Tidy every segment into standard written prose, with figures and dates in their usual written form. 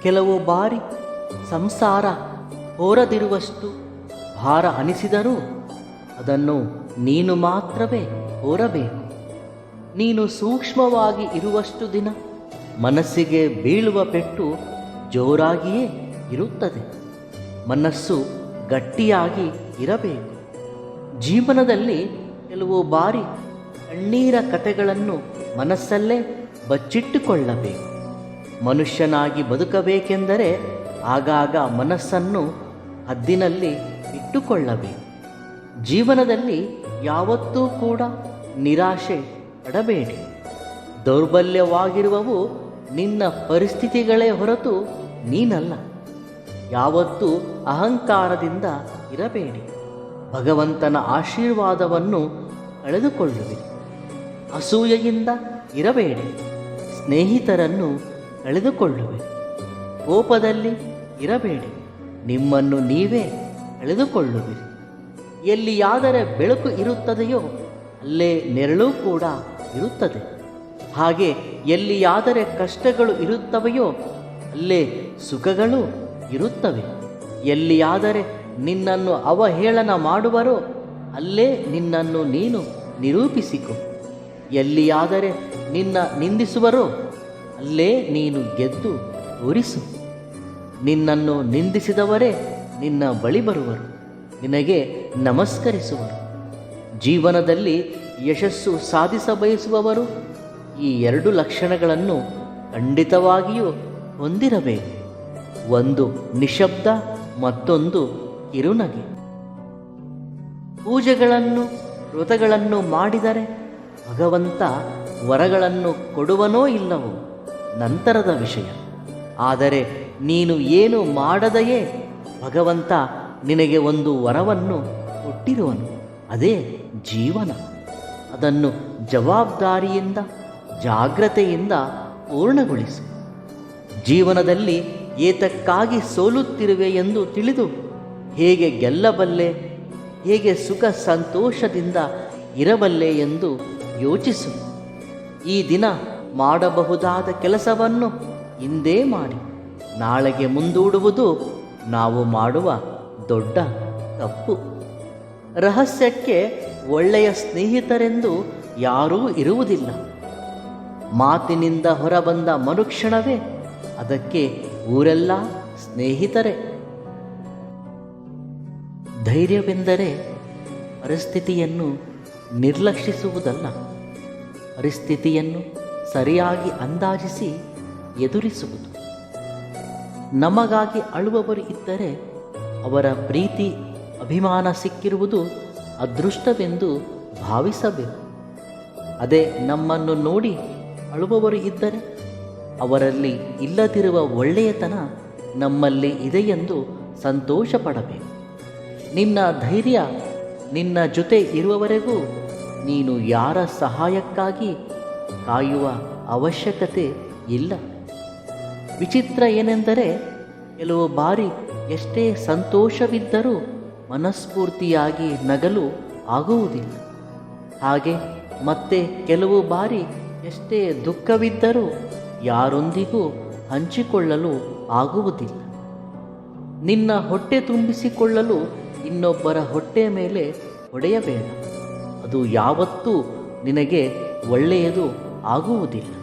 ಕೆಲವು ಬಾರಿ ಸಂಸಾರ ಹೊರದಿರುವಷ್ಟು ಭಾರ ಅನಿಸಿದರೂ ಅದನ್ನು ನೀನು ಮಾತ್ರವೇ ಹೊರಬೇಕು. ನೀನು ಸೂಕ್ಷ್ಮವಾಗಿ ಇರುವಷ್ಟು ದಿನ ಮನಸ್ಸಿಗೆ ಬೀಳುವ ಪೆಟ್ಟು ಜೋರಾಗಿಯೇ ಇರುತ್ತದೆ. ಮನಸ್ಸು ಗಟ್ಟಿಯಾಗಿ ಇರಬೇಕು. ಜೀವನದಲ್ಲಿ ಕೆಲವು ಬಾರಿ ಕಣ್ಣೀರ ಕಥೆಗಳನ್ನು ಮನಸ್ಸಲ್ಲೇ ಬಚ್ಚಿಟ್ಟುಕೊಳ್ಳಬೇಕು. ಮನುಷ್ಯನಾಗಿ ಬದುಕಬೇಕೆಂದರೆ ಆಗಾಗ ಮನಸ್ಸನ್ನು ಹದ್ದಿನಲ್ಲಿ ಇಟ್ಟುಕೊಳ್ಳಬೇಕು. ಜೀವನದಲ್ಲಿ ಯಾವತ್ತೂ ಕೂಡ ನಿರಾಶೆ ಪಡಬೇಡಿ. ದೌರ್ಬಲ್ಯವಾಗಿರುವವು ನಿನ್ನ ಪರಿಸ್ಥಿತಿಗಳೇ ಹೊರತು ನೀನಲ್ಲ. ಯಾವತ್ತೂ ಅಹಂಕಾರದಿಂದ ಇರಬೇಡಿ. ಭಗವಂತನ ಆಶೀರ್ವಾದವನ್ನು ಕಳೆದುಕೊಳ್ಳುವಿರಿ. ಅಸೂಯೆಯಿಂದ ಇರಬೇಡಿ. ಸ್ನೇಹಿತರನ್ನು ಕಳೆದುಕೊಳ್ಳುವಿರಿ. ಕೋಪದಲ್ಲಿ ಇರಬೇಡಿ. ನಿಮ್ಮನ್ನು ನೀವೇ ಕಳೆದುಕೊಳ್ಳುವಿರಿ. ಎಲ್ಲಿಯಾದರೆ ಬೆಳಕು ಇರುತ್ತದೆಯೋ ಅಲ್ಲೇ ನೆರಳು ಕೂಡ ಇರುತ್ತದೆ. ಹಾಗೆ ಎಲ್ಲಿಯಾದರೆ ಕಷ್ಟಗಳು ಇರುತ್ತವೆಯೋ ಅಲ್ಲೇ ಸುಖಗಳು ಇರುತ್ತವೆ. ಎಲ್ಲಿಯಾದರೆ ನಿನ್ನನ್ನು ಅವಹೇಳನ ಮಾಡುವರೋ ಅಲ್ಲೇ ನಿನ್ನನ್ನು ನೀನು ನಿರೂಪಿಸಿಕೊ. ಎಲ್ಲಿಯಾದರೆ ನಿನ್ನ ನಿಂದಿಸುವರೋ ಅಲ್ಲೇ ನೀನು ಗೆದ್ದು ತೋರಿಸು. ನಿನ್ನನ್ನು ನಿಂದಿಸಿದವರೇ ನಿನ್ನ ಬಳಿ ಬರುವರು, ನಿನಗೆ ನಮಸ್ಕರಿಸುವರು. ಜೀವನದಲ್ಲಿ ಯಶಸ್ಸು ಸಾಧಿಸ ಬಯಸುವವರು ಈ 2 ಲಕ್ಷಣಗಳನ್ನು ಖಂಡಿತವಾಗಿಯೂ ಹೊಂದಿರಬೇಕು. ಒಂದು ನಿಶಬ್ದ, ಮತ್ತೊಂದು ಕಿರುನಗೆ. ಪೂಜೆಗಳನ್ನು ವ್ರತಗಳನ್ನು ಮಾಡಿದರೆ ಭಗವಂತ ವರಗಳನ್ನು ಕೊಡುವನೋ ಇಲ್ಲವೋ ನಂತರದ ವಿಷಯ. ಆದರೆ ನೀನು ಏನು ಮಾಡದೆಯೇ ಭಗವಂತ ನಿನಗೆ ಒಂದು ವರವನ್ನು ಕೊಟ್ಟಿರುವನು. ಅದೇ ಜೀವನ. ಅದನ್ನು ಜವಾಬ್ದಾರಿಯಿಂದ ಜಾಗ್ರತೆಯಿಂದ ಪೂರ್ಣಗೊಳಿಸು. ಜೀವನದಲ್ಲಿ ಏತಕ್ಕಾಗಿ ಸೋಲುತ್ತಿರುವೆ ಎಂದು ತಿಳಿದು ಹೇಗೆ ಗೆಲ್ಲಬಲ್ಲೆ, ಹೇಗೆ ಸುಖ ಸಂತೋಷದಿಂದ ಇರಬಲ್ಲೆ ಎಂದು ಯೋಚಿಸು. ಈ ದಿನ ಮಾಡಬಹುದಾದ ಕೆಲಸವನ್ನು ಇಂದೇ ಮಾಡಿ ನಾಳೆಗೆ ಮುಂದೂಡುವುದು ನಾವು ಮಾಡುವ ದೊಡ್ಡ ತಪ್ಪು. ರಹಸ್ಯಕ್ಕೆ ಒಳ್ಳೆಯ ಸ್ನೇಹಿತರೆಂದು ಯಾರೂ ಇರುವುದಿಲ್ಲ. ಮಾತಿನಿಂದ ಹೊರಬಂದ ಮರುಕ್ಷಣವೇ ಅದಕ್ಕೆ ಊರೆಲ್ಲ ಸ್ನೇಹಿತರೆ. ಧೈರ್ಯವೆಂದರೆ ಪರಿಸ್ಥಿತಿಯನ್ನು ನಿರ್ಲಕ್ಷಿಸುವುದಲ್ಲ, ಪರಿಸ್ಥಿತಿಯನ್ನು ಸರಿಯಾಗಿ ಅಂದಾಜಿಸಿ ಎದುರಿಸುವುದು. ನಮಗಾಗಿ ಅಳುವವರು ಇದ್ದರೆ ಅವರ ಪ್ರೀತಿ ಅಭಿಮಾನ ಸಿಕ್ಕಿರುವುದು ಅದೃಷ್ಟವೆಂದು ಭಾವಿಸಬೇಕು. ಅದೇ ನಮ್ಮನ್ನು ನೋಡಿ ಅಳುವವರು ಇದ್ದರೆ ಅವರಲ್ಲಿ ಇಲ್ಲದಿರುವ ಒಳ್ಳೆಯತನ ನಮ್ಮಲ್ಲಿ ಇದೆಯೆಂದು ಸಂತೋಷ ಪಡಬೇಕು. ನಿನ್ನ ಧೈರ್ಯ ನಿನ್ನ ಜೊತೆ ಇರುವವರೆಗೂ ನೀನು ಯಾರ ಸಹಾಯಕ್ಕಾಗಿ ಕಾಯುವ ಅವಶ್ಯಕತೆ ಇಲ್ಲ. ವಿಚಿತ್ರ ಏನೆಂದರೆ ಕೆಲವು ಬಾರಿ ಎಷ್ಟೇ ಸಂತೋಷವಿದ್ದರೂ ಮನಸ್ಫೂರ್ತಿಯಾಗಿ ನಗಲು ಆಗುವುದಿಲ್ಲ. ಹಾಗೆ ಮತ್ತೆ ಕೆಲವು ಬಾರಿ ಎಷ್ಟೇ ದುಃಖವಿದ್ದರೂ ಯಾರೊಂದಿಗೂ ಹಂಚಿಕೊಳ್ಳಲು ಆಗುವುದಿಲ್ಲ. ನಿನ್ನ ಹೊಟ್ಟೆ ತುಂಬಿಸಿಕೊಳ್ಳಲು ಇನ್ನೊಬ್ಬರ ಹೊಟ್ಟೆ ಮೇಲೆ ಹೊಡೆಯಬೇಡ. ಅದು ಯಾವತ್ತೂ ನಿನಗೆ ಒಳ್ಳೆಯದು ಆಗುವುದಿಲ್ಲ.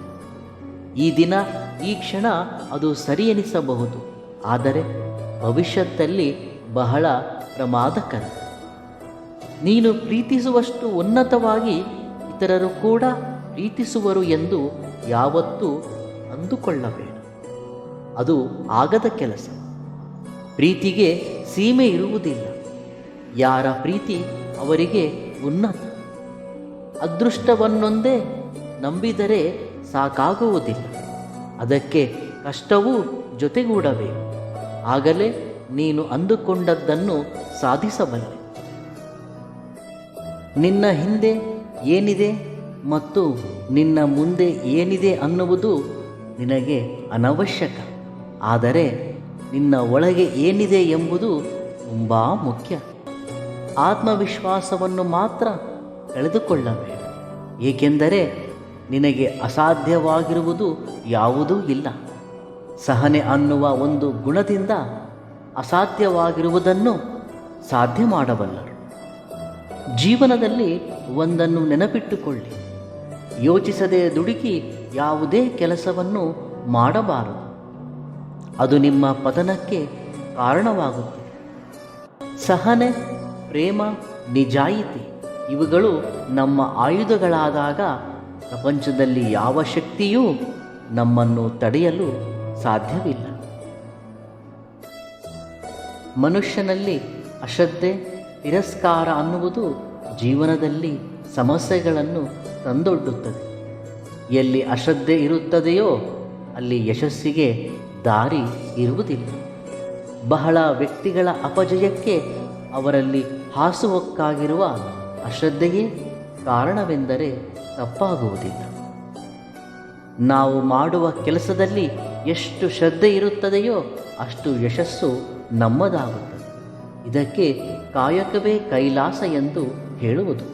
ಈ ದಿನ ಈ ಕ್ಷಣ ಅದು ಸರಿ ಎನಿಸಬಹುದು, ಆದರೆ ಭವಿಷ್ಯದಲ್ಲಿ ಬಹಳ ಪ್ರಮಾದಕರ. ನೀನು ಪ್ರೀತಿಸುವಷ್ಟು ಉನ್ನತವಾಗಿ ಇತರರು ಕೂಡ ಪ್ರೀತಿಸುವರು ಎಂದು ಯಾವತ್ತೂ ಅಂದುಕೊಳ್ಳಬೇಡ. ಅದು ಆಗದ ಕೆಲಸ. ಪ್ರೀತಿಗೆ ಸೀಮೆ ಇರುವುದಿಲ್ಲ. ಯಾರ ಪ್ರೀತಿ ಅವರಿಗೆ ಉನ್ನತ. ಅದೃಷ್ಟವನ್ನೊಂದೇ ನಂಬಿದರೆ ಸಾಕಾಗುವುದಿಲ್ಲ. ಅದಕ್ಕೆ ಕಷ್ಟವೂ ಜೊತೆಗೂಡಬೇಕು. ಆಗಲೇ ನೀನು ಅಂದುಕೊಂಡದ್ದನ್ನು ಸಾಧಿಸಬಲ್ಲೆ. ನಿನ್ನ ಹಿಂದೆ ಏನಿದೆ ಮತ್ತು ನಿನ್ನ ಮುಂದೆ ಏನಿದೆ ಅನ್ನುವುದು ನಿನಗೆ ಅನವಶ್ಯಕ. ಆದರೆ ನಿನ್ನ ಒಳಗೆ ಏನಿದೆ ಎಂಬುದು ತುಂಬ ಮುಖ್ಯ. ಆತ್ಮವಿಶ್ವಾಸವನ್ನು ಮಾತ್ರ ಕಳೆದುಕೊಳ್ಳಬೇಡ. ಏಕೆಂದರೆ ನಿನಗೆ ಅಸಾಧ್ಯವಾಗಿರುವುದು ಯಾವುದೂ ಇಲ್ಲ. ಸಹನೆ ಅನ್ನುವ ಒಂದು ಗುಣದಿಂದ ಅಸಾಧ್ಯವಾಗಿರುವುದನ್ನು ಸಾಧ್ಯ ಮಾಡಬಲ್ಲರು. ಜೀವನದಲ್ಲಿ ಒಂದನ್ನು ನೆನಪಿಟ್ಟುಕೊಳ್ಳಿ, ಯೋಚಿಸದೆ ದುಡುಕಿ ಯಾವುದೇ ಕೆಲಸವನ್ನು ಮಾಡಬಾರದು. ಅದು ನಿಮ್ಮ ಪತನಕ್ಕೆ ಕಾರಣವಾಗುತ್ತದೆ. ಸಹನೆ, ಪ್ರೇಮ, ನಿಜಾಯಿತಿ ಇವುಗಳು ನಮ್ಮ ಆಯುಧಗಳಾದಾಗ ಪ್ರಪಂಚದಲ್ಲಿ ಯಾವ ಶಕ್ತಿಯೂ ನಮ್ಮನ್ನು ತಡೆಯಲು ಸಾಧ್ಯವಿಲ್ಲ. ಮನುಷ್ಯನಲ್ಲಿ ಅಶ್ರದ್ಧೆ, ತಿರಸ್ಕಾರ ಅನ್ನುವುದು ಜೀವನದಲ್ಲಿ ಸಮಸ್ಯೆಗಳನ್ನು ತಂದೊಡ್ಡುತ್ತದೆ. ಎಲ್ಲಿ ಅಶ್ರದ್ಧೆ ಇರುತ್ತದೆಯೋ ಅಲ್ಲಿ ಯಶಸ್ಸಿಗೆ ದಾರಿ ಇರುವುದಿಲ್ಲ. ಬಹಳ ವ್ಯಕ್ತಿಗಳ ಅಪಜಯಕ್ಕೆ ಅವರಲ್ಲಿ ಹಾಸುಹೊಕ್ಕಾಗಿರುವ ಅಶ್ರದ್ಧೆಯೇ ಕಾರಣವೆಂದರೆ ತಪ್ಪಾಗುವುದಿಲ್ಲ. ನಾವು ಮಾಡುವ ಕೆಲಸದಲ್ಲಿ ಎಷ್ಟು ಶ್ರದ್ಧೆ ಇರುತ್ತದೆಯೋ ಅಷ್ಟು ಯಶಸ್ಸು ನಮ್ಮದಾಗುತ್ತದೆ. ಇದಕ್ಕೆ ಕಾಯಕವೇ ಕೈಲಾಸ ಎಂದು ಹೇಳುವುದು.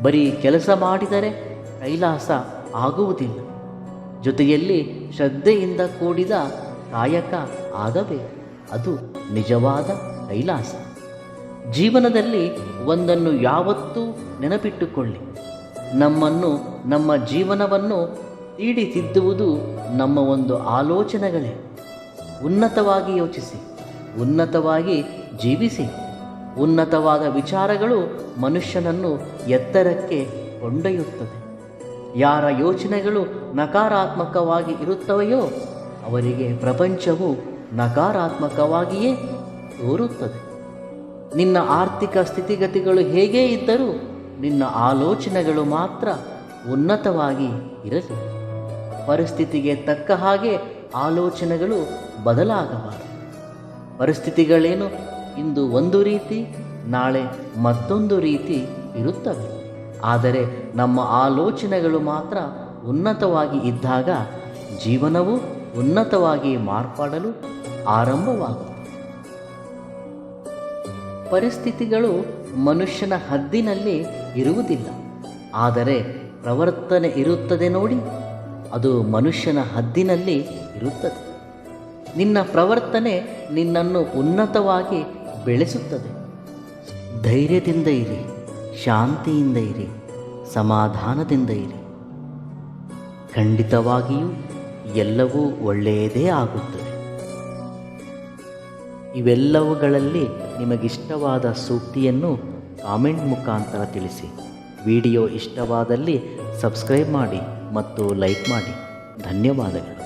ಬರೀ ಕೆಲಸ ಮಾಡಿದರೆ ಕೈಲಾಸ ಆಗುವುದಿಲ್ಲ. ಜೊತೆಯಲ್ಲಿ ಶ್ರದ್ಧೆಯಿಂದ ಕೂಡಿದ ಕಾಯಕ ಆಗಬೇಕು. ಅದು ನಿಜವಾದ ಕೈಲಾಸ. ಜೀವನದಲ್ಲಿ ಒಂದನ್ನು ಯಾವತ್ತೂ ನೆನಪಿಟ್ಟುಕೊಳ್ಳಿ, ನಮ್ಮನ್ನು, ನಮ್ಮ ಜೀವನವನ್ನು ತೀಡಿತಿದ್ದುವುದು ನಮ್ಮ ಒಂದು ಆಲೋಚನೆಗಳೇ. ಉನ್ನತವಾಗಿ ಯೋಚಿಸಿ, ಉನ್ನತವಾಗಿ ಜೀವಿಸಿ. ಉನ್ನತವಾದ ವಿಚಾರಗಳು ಮನುಷ್ಯನನ್ನು ಎತ್ತರಕ್ಕೆ ಕೊಂಡೊಯ್ಯುತ್ತದೆ. ಯಾರ ಯೋಚನೆಗಳು ನಕಾರಾತ್ಮಕವಾಗಿ ಇರುತ್ತವೆಯೋ ಅವರಿಗೆ ಪ್ರಪಂಚವು ನಕಾರಾತ್ಮಕವಾಗಿಯೇ ತೋರುತ್ತದೆ. ನಿನ್ನ ಆರ್ಥಿಕ ಸ್ಥಿತಿಗತಿಗಳು ಹೇಗೇ ಇದ್ದರೂ ನಿನ್ನ ಆಲೋಚನೆಗಳು ಮಾತ್ರ ಉನ್ನತವಾಗಿ ಇರಲಿ. ಪರಿಸ್ಥಿತಿಗೆ ತಕ್ಕ ಹಾಗೆ ಆಲೋಚನೆಗಳು ಬದಲಾಗಬಾರದು. ಪರಿಸ್ಥಿತಿಗಳೇನು ಇಂದು ಒಂದು ರೀತಿ, ನಾಳೆ ಮತ್ತೊಂದು ರೀತಿ ಇರುತ್ತವೆ. ಆದರೆ ನಮ್ಮ ಆಲೋಚನೆಗಳು ಮಾತ್ರ ಉನ್ನತವಾಗಿ ಇದ್ದಾಗ ಜೀವನವು ಉನ್ನತವಾಗಿ ಮಾರ್ಪಾಡಲು ಆರಂಭವಾಗುತ್ತದೆ. ಪರಿಸ್ಥಿತಿಗಳು ಮನುಷ್ಯನ ಹದ್ದಿನಲ್ಲಿ ಇರುವುದಿಲ್ಲ, ಆದರೆ ಪ್ರವರ್ತನೆ ಇರುತ್ತದೆ ನೋಡಿ, ಅದು ಮನುಷ್ಯನ ಹದ್ದಿನಲ್ಲಿ ಇರುತ್ತದೆ. ನಿನ್ನ ಪ್ರವರ್ತನೆ ನಿನ್ನನ್ನು ಉನ್ನತವಾಗಿ ಬೆಳೆಸುತ್ತದೆ. ಧೈರ್ಯದಿಂದ ಇರಿ, ಶಾಂತಿಯಿಂದ ಇರಿ, ಸಮಾಧಾನದಿಂದ ಇರಿ. ಖಂಡಿತವಾಗಿಯೂ ಎಲ್ಲವೂ ಒಳ್ಳೆಯದೇ ಆಗುತ್ತದೆ. ಇವೆಲ್ಲವುಗಳಲ್ಲಿ ನಿಮಗಿಷ್ಟವಾದ ಸೂಕ್ತಿಯನ್ನು ಕಾಮೆಂಟ್ ಮುಖಾಂತರ ತಿಳಿಸಿ. ವಿಡಿಯೋ ಇಷ್ಟವಾದಲ್ಲಿ ಸಬ್ಸ್ಕ್ರೈಬ್ ಮಾಡಿ ಮತ್ತು ಲೈಕ್ ಮಾಡಿ. ಧನ್ಯವಾದಗಳು.